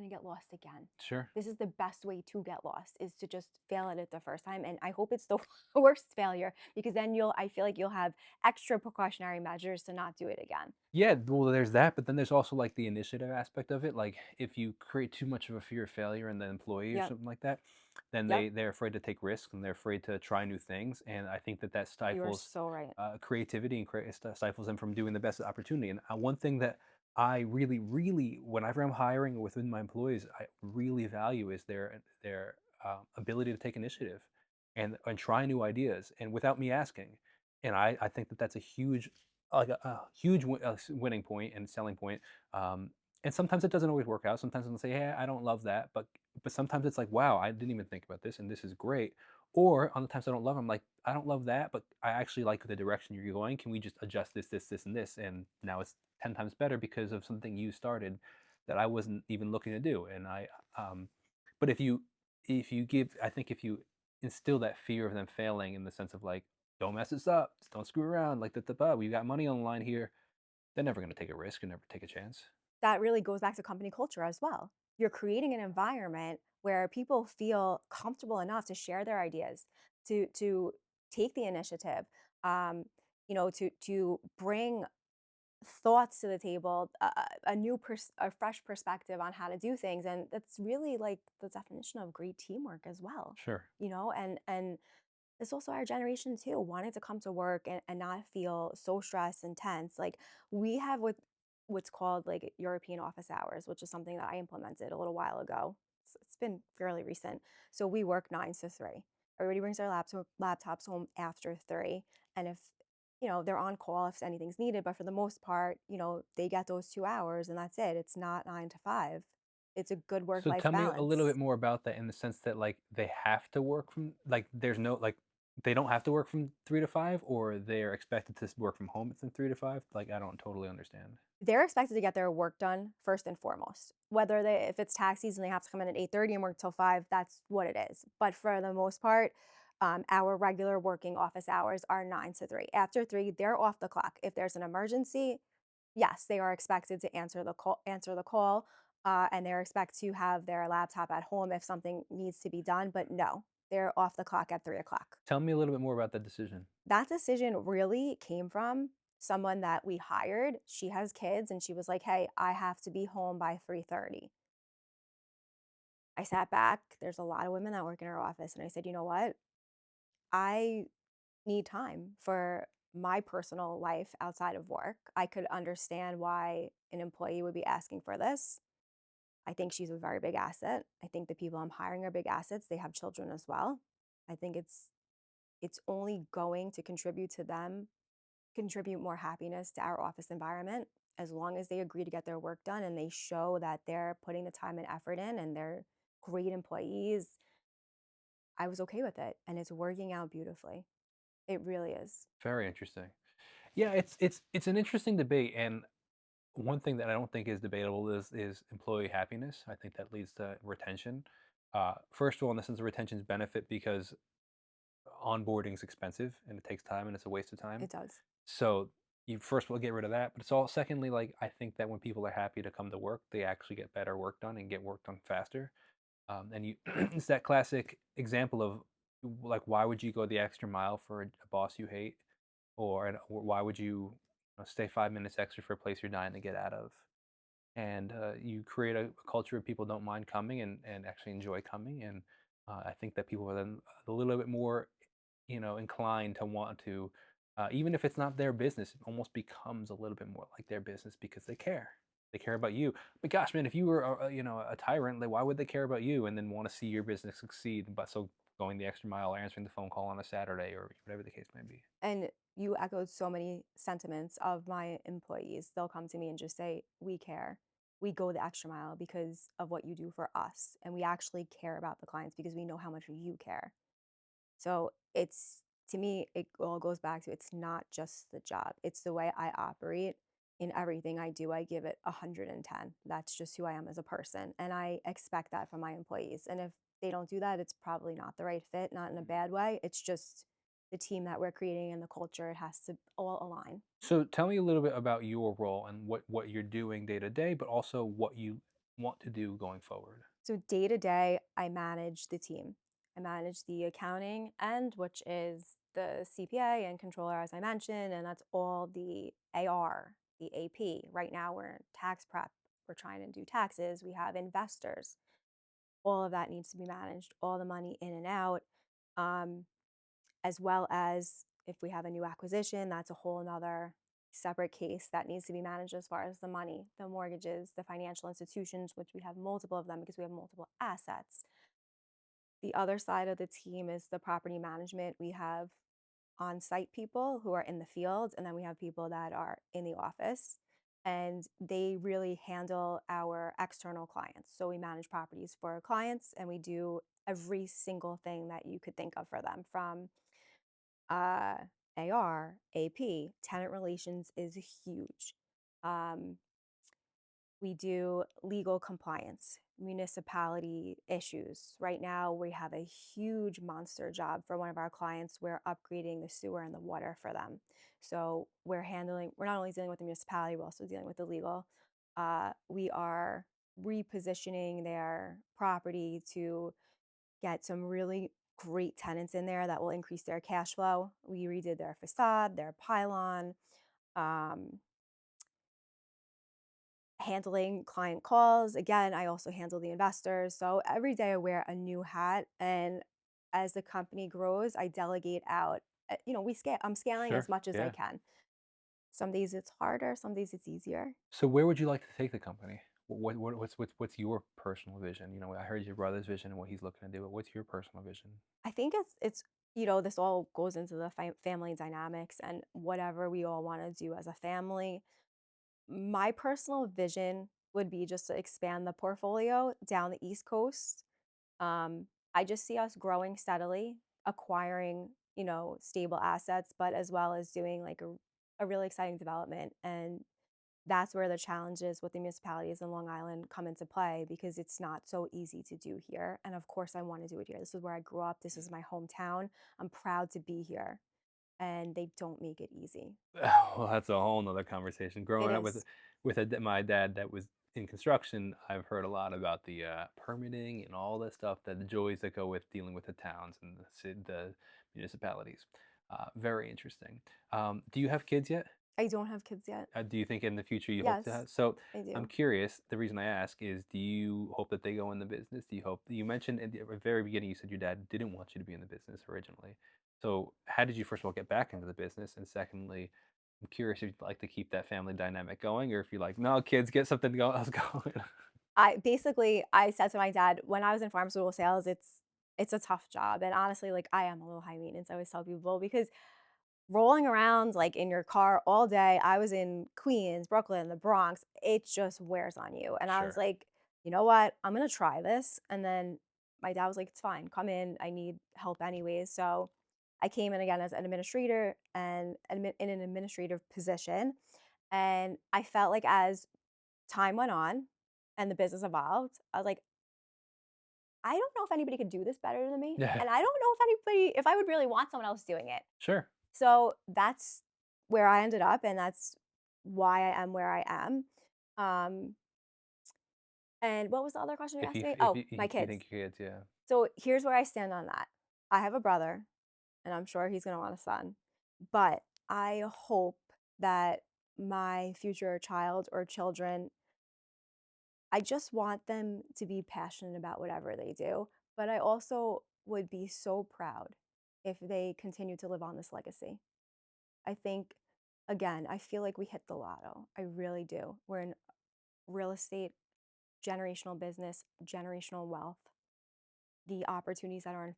to get lost again. Sure. This is the best way to get lost is to just fail at it the first time. And I hope it's the worst failure because then I feel like you'll have extra precautionary measures to not do it again. Yeah, well, there's that, but then there's also like the initiative aspect of it. Like if you create too much of a fear of failure in the employee or Yep. something like that, then Yep. they're afraid to take risks and they're afraid to try new things. And I think that that You are stifles so right. creativity and stifles them from doing the best opportunity. And one thing that I really, really, whenever I'm hiring within my employees, I really value is their ability to take initiative and try new ideas and without me asking. And I think that that's a huge like a huge winning point and selling point. Um, and sometimes it doesn't always work out. Sometimes I'll say, "Hey, I don't love that," but sometimes it's like, "Wow, I didn't even think about this, and this is great." Or on the times I don't love, I'm like, "I don't love that, but I actually like the direction you're going. Can we just adjust this, and this?" And now it's 10 times better because of something you started that I wasn't even looking to do. But I think if you instill that fear of them failing in the sense of like, don't mess this up. Just don't screw around. Like we got money on the line here. They're never going to take a risk and never take a chance. That really goes back to company culture as well. You're creating an environment where people feel comfortable enough to share their ideas, to take the initiative, to bring thoughts to the table, a fresh perspective on how to do things, and that's really like the definition of great teamwork as well. Sure. And it's also our generation too, wanting to come to work and not feel so stressed and tense. Like we have what's called like European office hours, which is something that I implemented a little while ago. It's been fairly recent. So we work 9 to 3. Everybody brings their laptops home after 3. And if they're on call if anything's needed, but for the most part, they get those 2 hours and that's it. It's not 9 to 5. It's a good work So life tell me a little bit balance. more about that in the sense that like they have to work from like there's no like they don't have to work from 3 to 5 or they're expected to work from home from 3 to 5. Like I don't totally understand. They're expected to get their work done first and foremost. Whether if it's tax season, they have to come in at 8:30 and work till 5, that's what it is. But for the most part, our regular working office hours are 9 to 3. After 3, they're off the clock. If there's an emergency, yes, they are expected to answer the call, and they're expected to have their laptop at home if something needs to be done. But no, they're off the clock at 3 o'clock. Tell me a little bit more about that decision. That decision really came from someone that we hired. She has kids and she was like, "Hey, I have to be home by 3:30." I sat back. There's a lot of women that work in our office and I said, "You know what? I need time for my personal life outside of work. I could understand why an employee would be asking for this. I think she's a very big asset. I think the people I'm hiring are big assets. They have children as well. I think it's only going to contribute to them, contribute more happiness to our office environment as long as they agree to get their work done and they show that they're putting the time and effort in and they're great employees. I was okay with it and it's working out beautifully. It really is. Very interesting. Yeah, it's an interesting debate, and one thing that I don't think is debatable is employee happiness. I think that leads to retention. First of all, in the sense of retention's benefit because onboarding is expensive and it takes time and it's a waste of time. It does. So you first of all get rid of that, but it's all secondly like I think that when people are happy to come to work, they actually get better work done and get work done faster. And you, it's that classic example of like why would you go the extra mile for a boss you hate, or why would you stay 5 minutes extra for a place you're dying to get out of? And you create a culture of people don't mind coming and actually enjoy coming. And I think that people are then a little bit more, inclined to want to, even if it's not their business, it almost becomes a little bit more like their business because they care. They care about you. But gosh, man, if you were, a tyrant, like why would they care about you and then want to see your business succeed? But so going the extra mile, or answering the phone call on a Saturday, or whatever the case may be. And you echoed so many sentiments of my employees. They'll come to me and just say, "We care. We go the extra mile because of what you do for us. And we actually care about the clients because we know how much you care." So it's to me, it all goes back to it's not just the job, it's the way I operate. In everything I do, I give it 110. That's just who I am as a person. And I expect that from my employees. And if they don't do that, it's probably not the right fit, not in a bad way. It's just the team that we're creating and the culture, it has to all align. So tell me a little bit about your role and what you're doing day to day, but also what you want to do going forward. So day to day, I manage the team. I manage the accounting end, which is the CPA and controller, as I mentioned, and that's all the AR, the AP. Right now, we're in tax prep. We're trying to do taxes. We have investors. All of that needs to be managed, all the money in and out, um, as well as if we have a new acquisition, that's a whole nother separate case that needs to be managed as far as the money, the mortgages, the financial institutions, which we have multiple of them because we have multiple assets. The other side of the team is the property management. We have on site people who are in the field, and then we have people that are in the office. And they really handle our external clients. So we manage properties for our clients and we do every single thing that you could think of for them from uh, AR, AP, tenant relations is huge. Um, we do legal compliance, municipality issues. Right now, we have a huge monster job for one of our clients. We're upgrading the sewer and the water for them. So we're not only dealing with the municipality, we're also dealing with the legal. We are repositioning their property to get some really great tenants in there that will increase their cash flow. We redid their facade, their pylon, um, handling client calls. Again, I also handle the investors. So every day I wear a new hat. And as the company grows, I delegate out. We scale. I'm scaling as Sure. much as I Yeah. can. Some days it's harder. Some days it's easier. So where would you like to take the company? What's your personal vision? I heard your brother's vision and what he's looking to do, but what's your personal vision? I think it's this all goes into the family dynamics and whatever we all want to do as a family. My personal vision would be just to expand the portfolio down the East Coast. I just see us growing steadily, acquiring, stable assets, but as well as doing like a really exciting development. And that's where the challenges with the municipalities in Long Island come into play because it's not so easy to do here. And of course, I want to do it here. This is where I grew up. This is my hometown. I'm proud to be here. And they don't make it easy. Well, that's a whole nother conversation. It Growing up with is. my dad that was in construction, I've heard a lot about the permitting and all that stuff, that the joys that go with dealing with the towns and the municipalities. Very interesting. Do you have kids yet? I don't have kids yet. Do you think in the future you hope to Yes, have? So I I'm do. curious. The reason I ask is, do you hope that they go in the business? Do you hope? You mentioned at the very beginning, you said your dad didn't want you to be in the business originally. So how did you first of all get back into the business? And secondly, I'm curious if you'd like to keep that family dynamic going, or if you're like, no, kids, get something else going. I said to my dad when I was in pharmaceutical sales, it's a tough job, and honestly, like, I am a little high maintenance, I always tell people, because rolling around, like, in your car all day, I was in Queens, Brooklyn, the Bronx, it just wears on you, and I was Sure. like, "You know what? I'm gonna try this," and then my dad was like, "It's fine, come in, I need help anyways," so I came in again as an administrator and in an administrative position, and I felt like as time went on and the business evolved, I was like, "I don't know if anybody could do this better than me, Yeah. and I don't know if I would really want someone else doing it." Sure. So that's where I ended up, and that's why I am where I am. Um, and what was the other question you asked me? Oh, my If you kids. think your kids, yeah. So here's where I stand on that. I have a brother, and I'm sure he's gonna want a son, but I hope that my future child or children, I just want them to be passionate about whatever they do, but I also would be so proud if they continue to live on this legacy. I think, again, I feel like we hit the lotto. I really do. We're in real estate, generational business, generational wealth. The opportunities that are in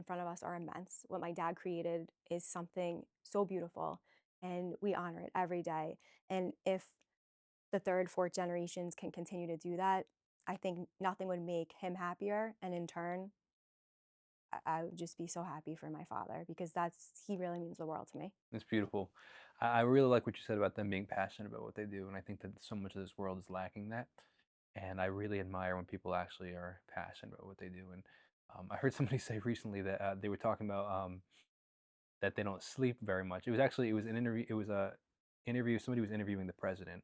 front of us are immense. What my dad created is something so beautiful, and we honor it every day. And if the third, fourth generations can continue to do that, I think nothing would make him happier. And in turn, I would just be so happy for my father because he really means the world to me. It's beautiful. I really like what you said about them being passionate about what they do, and I think that so much of this world is lacking that. And I really admire when people actually are passionate about what they do. And I heard somebody say recently that they were talking about that they don't sleep very much. It was an interview. It was a interview. Somebody was interviewing the president,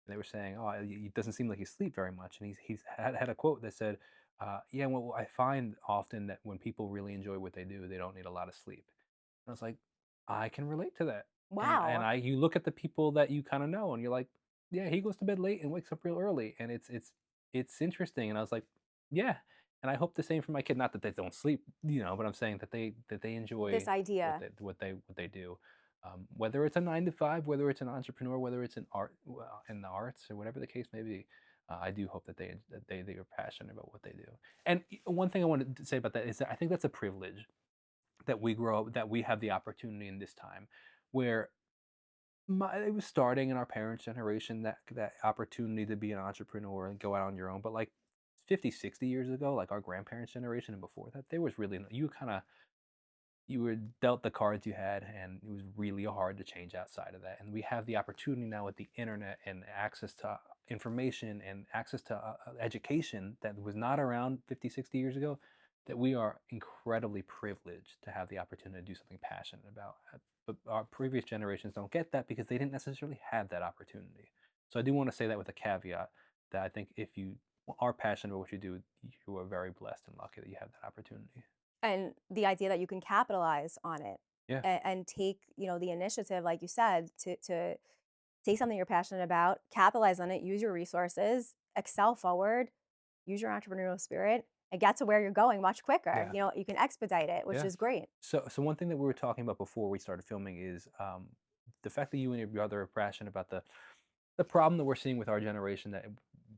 and they were saying, "Oh, it doesn't seem like you sleep very much." And he's had a quote that said, "Yeah, well, I find often that when people really enjoy what they do, they don't need a lot of sleep." And I was like, I can relate to that. And Wow. I you look at the people that you kind of know, and you're like, "Yeah, he goes to bed late and wakes up real early," and it's interesting. And I was like, "Yeah." And I hope the same for my kid. Not that they don't sleep, but I'm saying that they This enjoy idea. what they do, whether it's a 9 to 5, whether it's an entrepreneur, whether it's an art in the arts or whatever the case may be. I do hope that they are passionate about what they do. And one thing I wanted to say about that is that I think that's a privilege that we grow up, that we have the opportunity in this time, where it was starting in our parents' generation, that opportunity to be an entrepreneur and go out on your own. But like 50, 60 years ago, like our grandparents' generation and before that, there was really you were dealt the cards you had, and it was really hard to change outside of that. And we have the opportunity now with the internet and access to information and access to education that was not around 50, 60 years ago, that we are incredibly privileged to have the opportunity to do something passionate about. But our previous generations don't get that because they didn't necessarily have that opportunity. So I do want to say that with a caveat, that I think if you are passionate about what you do, you are very blessed and lucky that you have that opportunity. And the idea that you can capitalize on it Yeah. and take, the initiative, like you said, to take something you're passionate about, capitalize on it, use your resources, excel forward, use your entrepreneurial spirit, and get to where you're going much quicker. Yeah. You can expedite it, which Yeah. is great. So one thing that we were talking about before we started filming is the fact that you and your brother are passionate about the problem that we're seeing with our generation, that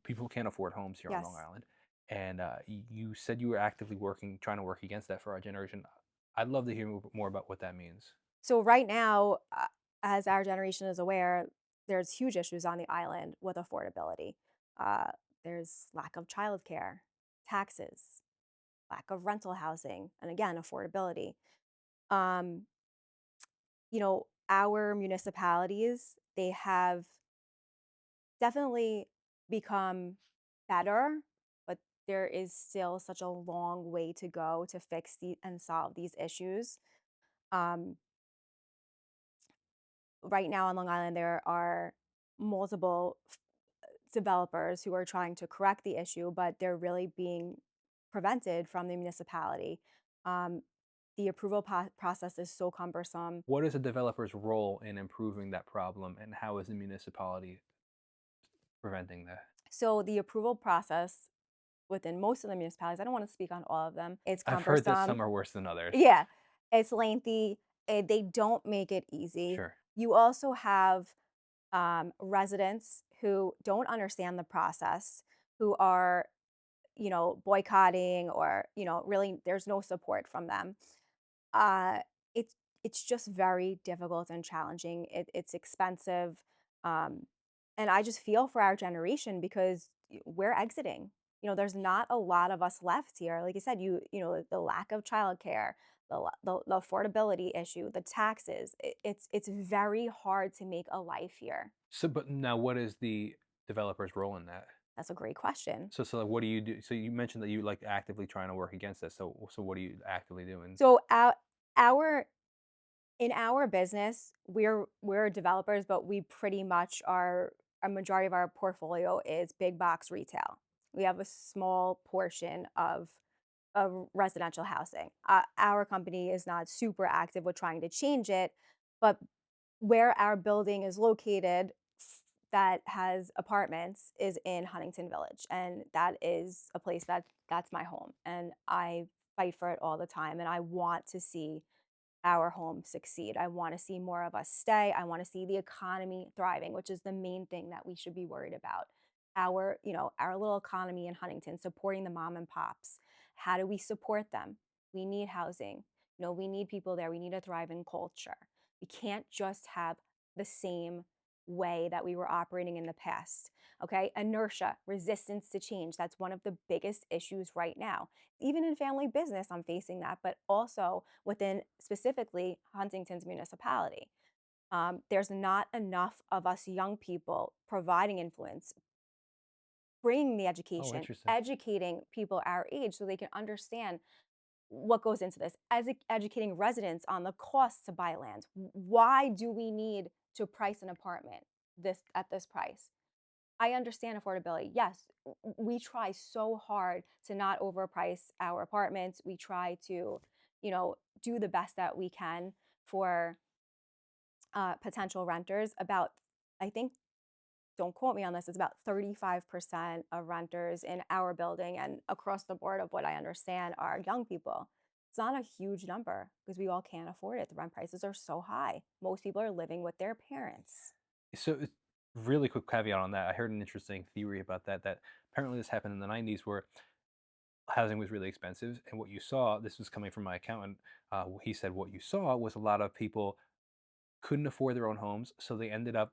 people can't afford homes here on Long Yes. Island. And you said you were actively trying to work against that for our generation. I'd love to hear more about what that means. So right now, as our generation is aware, there's huge issues on the island with affordability. Uh, there's lack of childcare, taxes, lack of rental housing, and again, affordability. Um, our municipalities, they have definitely become better, but there is still such a long way to go to fix and solve these issues. Um, right now on Long Island, there are multiple developers who are trying to correct the issue, but they're really being prevented from the municipality. Um, the approval process is so cumbersome. What is a developer's role in improving that problem, and how is the municipality preventing that? So the approval process within most of the municipalities, I don't want to speak on all of them, it's I've heard that cumbersome. some are worse than others. Yeah, it's lengthy. They don't make it easy. Sure. You also have residents who don't understand the process. who are, boycotting or, really there's no support from them. Uh, it's it's just very difficult and challenging. It's expensive, um, and I just feel for our generation because we're exiting. There's not a lot of us left here. Like I said, the lack of childcare, the affordability issue, the taxes. It's very hard to make a life here. So, but now what is the developer's role in that? That's a great question. So, like, what do you do? So you mentioned that you like actively trying to work against this. So what are you actively doing? So our in our business, we're developers, but we pretty much are a majority of our portfolio is big box retail. We have a small portion of residential housing. Our company is not super active with trying to change it, but where our building is located that has apartments is in Huntington Village, and that is a place that's my home, and I fight for it all the time, and I want to see our home succeed. I want to see more of us stay. I want to see the economy thriving, which is the main thing that we should be worried about. Our little economy in Huntington, supporting the mom and pops. How do we support them? We need housing. We need people there. We need a thriving culture. We can't just have the same way that we were operating in the past. Okay. Inertia, resistance to change. That's one of the biggest issues right now. Even in family business, I'm facing that, but also within specifically Huntington's municipality. There's not enough of us young people providing influence, bringing the Oh, education, interesting. educating people our age so they can understand what goes into this, as educating residents on the costs to buy land. Why do we need to price an apartment at this price? I understand affordability. Yes, we try so hard to not overprice our apartments. We try to, do the best that we can for potential renters. I think, don't quote me on this, it's about 35% of renters in our building and across the board of what I understand are young people. It's not a huge number because we all can't afford it. The rent prices are so high. Most people are living with their parents. So, really quick caveat on that. I heard an interesting theory about that. That apparently this happened in the '90s, where housing was really expensive, and what you saw. This was coming from my accountant. He said what you saw was a lot of people couldn't afford their own homes, so they ended up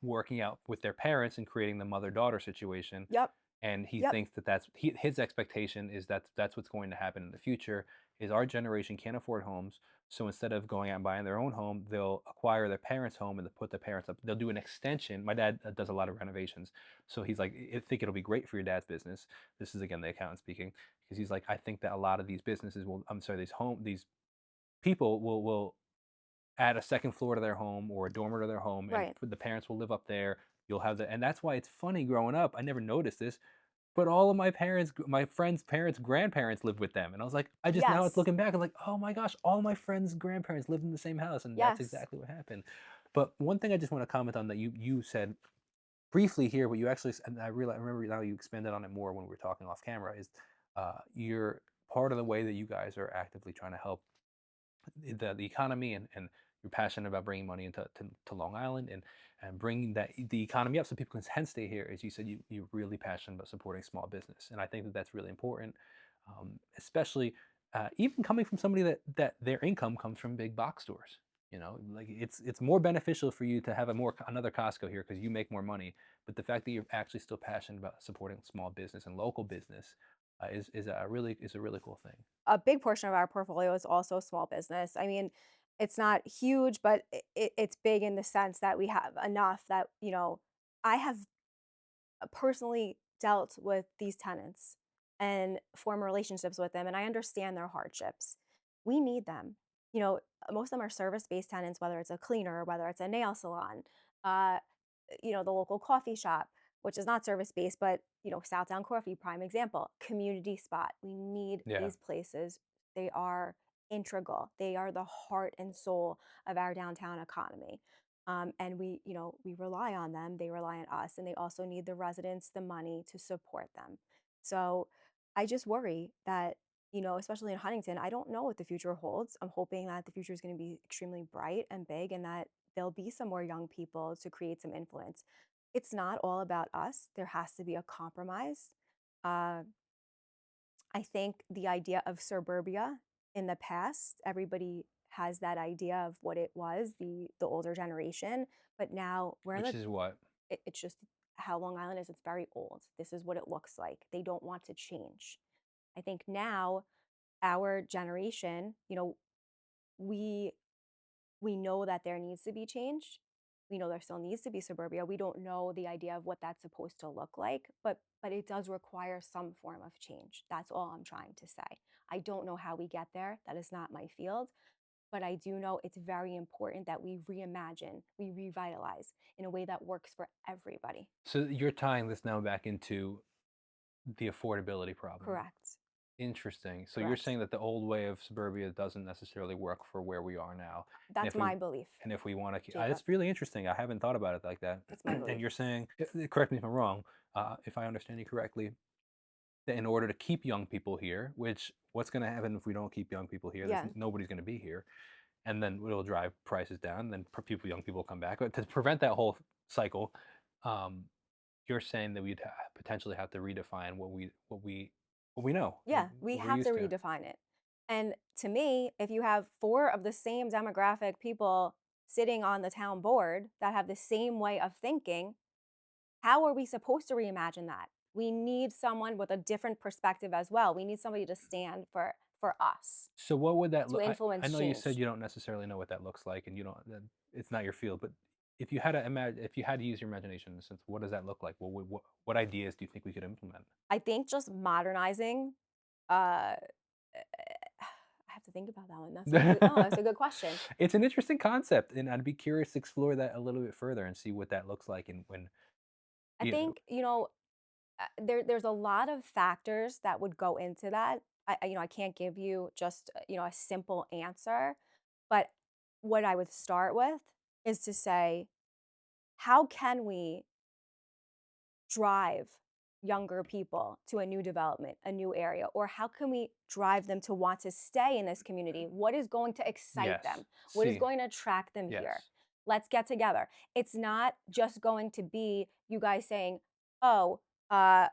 working out with their parents and creating the mother-daughter situation. Yep. And he Yep. thinks that his expectation is that that's what's going to happen in the future. Is our generation can't afford homes, so instead of going out and buying their own home, they'll acquire their parents' home and they'll put their parents up. They'll do an extension. My dad does a lot of renovations, so he's like, I think it'll be great for your dad's business. This is again the accountant speaking, because he's like, I think that a lot of these businesses will, I'm sorry, these people will add a second floor to their home or a dormer to their home, and Right. the parents will live up there. You'll have the, and that's why it's funny growing up. I never noticed this, but all of my friends' parents, grandparents lived with them, and I was like, I just now it's Yes. looking back, I'm like, oh my gosh, all my friends' grandparents lived in the same house, and that's Yes. exactly what happened. But one thing I just want to comment on that you said briefly here, but you actually, and I remember now you expanded on it more when we were talking off camera, is you're part of the way that you guys are actively trying to help the economy, and you're passionate about bringing money to Long Island, and bringing that the economy up so people can hence stay here. As you said, you're really passionate about supporting small business, and I think that that's really important, especially even coming from somebody that their income comes from big box stores. Like it's more beneficial for you to have another Costco here because you make more money. But the fact that you're actually still passionate about supporting small business and local business is a really cool thing. A big portion of our portfolio is also small business. I mean, it's not huge, but it's big in the sense that we have enough that, I have personally dealt with these tenants and form relationships with them, and I understand their hardships. We need them. Most of them are service-based tenants, whether it's a cleaner, whether it's a nail salon, uh, the local coffee shop, which is not service-based, but Southdown Coffee, prime example, community spot. We need Yeah. these places. They are integral. They are the heart and soul of our downtown economy. And we rely on them. They rely on us, and they also need the residents the money to support them. So I just worry that, especially in Huntington, I don't know what the future holds. I'm hoping that the future is going to be extremely bright and big, and that there'll be some more young people to create some influence. it's not all about us. There has to be a compromise. Uh, I think the idea of suburbia in the past, everybody has that idea of what it was, the older generation, but now we're in Which the is what? it's just how Long Island is. It's very old. This is what it looks like. They don't want to change. I think now our generation, we we know that there needs to be change. We know there still needs to be suburbia. We don't know the idea of what that's supposed to look like, but it does require some form of change. That's all I'm trying to say. I don't know how we get there. That is not my field, but I do know it's very important that we reimagine, we revitalize in a way that works for everybody. So you're tying this now back into the affordability problem. Correct. Interesting. So you're Correct. saying that the old way of suburbia doesn't necessarily work for where we are now, and That's my belief, if we want to, Jacob. it's really interesting. I haven't thought about it like that. That's my And belief. you're saying, correct me if I'm wrong, if I understand you correctly, that in order to keep young people here, which what's going to happen if we don't keep young people here? Yeah. Nobody's going to be here, and then it'll drive prices down. Then young people come back. But to prevent that whole cycle, um, you're saying that we'd potentially have to redefine what we know, Yeah, we what we're have to used to. redefine it. And to me, if you have 4 of the same demographic people sitting on the town board that have the same way of thinking, how are we supposed to reimagine that? We need someone with a different perspective as well. We need somebody to stand for us, So what would that to look? I influence know you said change. you don't necessarily know what that looks like, and you don't. It's not your field. But if you had to imagine, if you had to use your imagination in a sense, what does that look like? What ideas do you think we could implement? I think just modernizing, uh, I have to think about that one. That's a good question. It's an interesting concept, and I'd be curious to explore that a little bit further and see what that looks like. And when I you know, think, there's a lot of factors that would go into that. I can't give you just, a simple answer, but what I would start with is to say, how can we drive younger people to a new development, a new area? Or how can we drive them to want to stay in this community? What is going to excite yes, them? What is see, going to attract them here? yes, Let's get together. It's not just going to be you guys saying, oh, uh,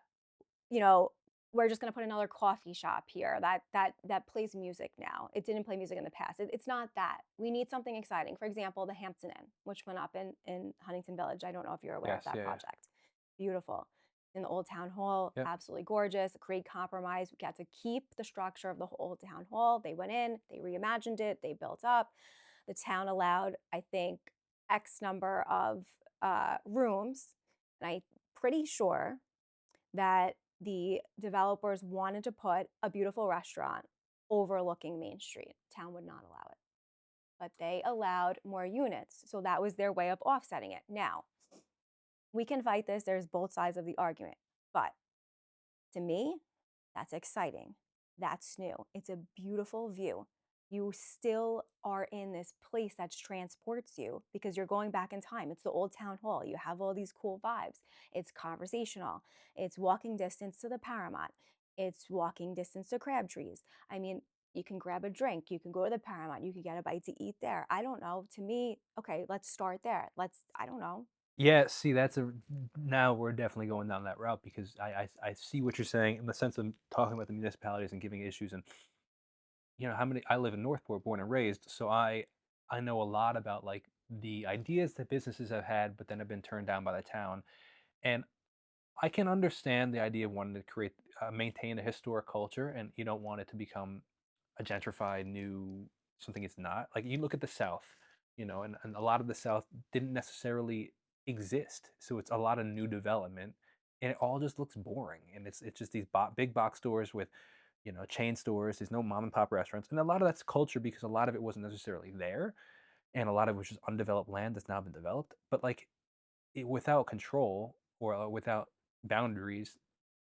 you know, we're just going to put another coffee shop here that plays music now. It didn't play music in the past. It's not that. We need something exciting. For example, the Hampton Inn, which went up in Huntington Village. I don't know if you're aware of yes, that yeah, yeah, project. Beautiful. In the old town hall, yep. absolutely gorgeous. A great compromise. We got to keep the structure of the old town hall. They went in, they reimagined it, they built up. The town allowed, I think, X number of rooms, and I'm pretty sure that the developers wanted to put a beautiful restaurant overlooking Main Street. Town would not allow it, but they allowed more units. So that was their way of offsetting it. Now, we can fight this. There's both sides of the argument. But to me, that's exciting. That's new. It's a beautiful view. You still are in this place that transports you because you're going back in time. It's the old town hall. You have all these cool vibes. It's conversational. It's walking distance to the Paramount. It's walking distance to Crabtrees. I mean, you can grab a drink. You can go to the Paramount. You can get a bite to eat there. I don't know. To me, okay, let's start there. I don't know. Yeah, see, that's a now we're definitely going down that route because I see what you're saying in the sense of talking about the municipalities and giving issues and how many I live in Northport, born and raised, so I know a lot about like the ideas that businesses have had, but then have been turned down by the town, and I can understand the idea of wanting to maintain a historic culture, and you don't want it to become a gentrified new something it's not. Like you look at the South, and a lot of the South didn't necessarily exist. So it's a lot of new development and it all just looks boring. And it's just these big box stores with, chain stores. There's no mom and pop restaurants. And a lot of that's culture because a lot of it wasn't necessarily there. And a lot of it was just undeveloped land that's now been developed. But like without control or without boundaries,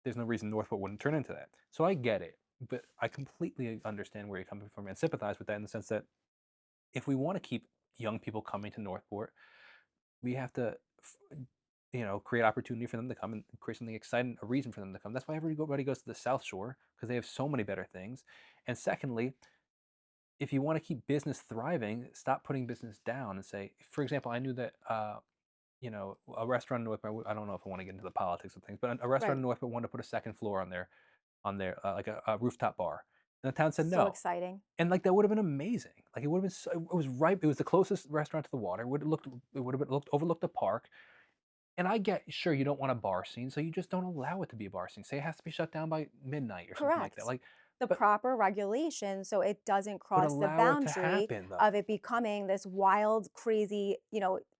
there's no reason Northport wouldn't turn into that. So I get it, but I completely understand where you're coming from and sympathize with that in the sense that if we want to keep young people coming to Northport, we have to, create opportunity for them to come and create something exciting, a reason for them to come. That's why everybody goes to the South Shore because they have so many better things. And secondly, if you want to keep business thriving, stop putting business down and say, for example, I knew that a restaurant in North. I don't know if I want to get into the politics of things, but a restaurant Right. in North wanted to put a second floor on their like a rooftop bar, and the town said So no. exciting. And like that would have been amazing. Like it would have been. It was right. It was the closest restaurant to the water. It would have looked. It would have been looked overlooked the park. And I get, sure, you don't want a bar scene, so you just don't allow it to be a bar scene. Say it has to be shut down by midnight or something like that. Correct. Like, The but proper regulation so it doesn't but cross the allow it to boundary happen of though. it becoming this wild, crazy,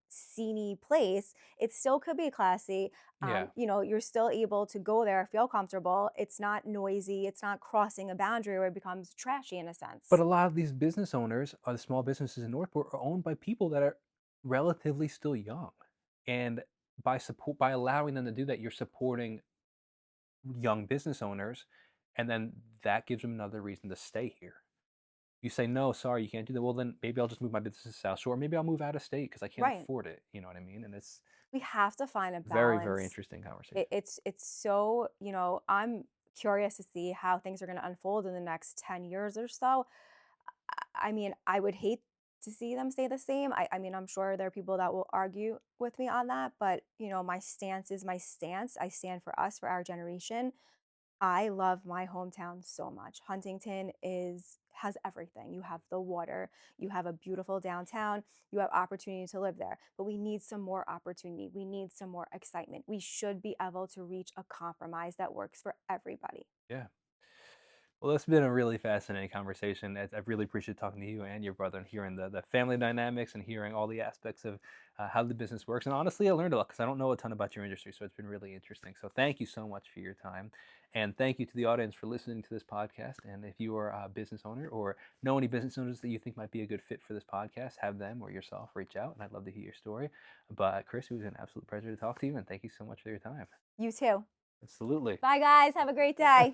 sceney place. It still could be classy. Yeah. You're still able to go there, feel comfortable. It's not noisy. It's not crossing a boundary where it becomes trashy in a But sense. a lot of these business owners, the small businesses in Northport, are owned by people that are relatively still young. And by allowing them to do that, you're supporting young business owners, and then that gives them another reason to stay here. You say, no, sorry, you can't do that. Well, then maybe I'll just move my business to South Shore. Maybe I'll move out of state because I can't Right. afford it. You know what I mean? And it's We have to find a very, very balance. interesting conversation. It's so, I'm curious to see how things are going to unfold in the next 10 years or so. I mean, I would hate to see them stay the same. I mean, I'm sure there are people that will argue with me on that, but my stance is my stance. I stand for us, for our generation. I love my hometown so much. Huntington is has everything. You have the water, you have a beautiful downtown, you have opportunity to live there. But we need some more opportunity. We need some more excitement. We should be able to reach a compromise that works for everybody. Yeah. Well, it's been a really fascinating conversation. I really appreciate talking to you and your brother and hearing the family dynamics and hearing all the aspects of how the business works. And honestly, I learned a lot because I don't know a ton about your industry. So it's been really interesting. So thank you so much for your time. And thank you to the audience for listening to this podcast. And if you are a business owner or know any business owners that you think might be a good fit for this podcast, have them or yourself reach out. And I'd love to hear your story. But Chris, it was an absolute pleasure to talk to you. And thank you so much for your time. You too. Absolutely. Bye, guys. Have a great day.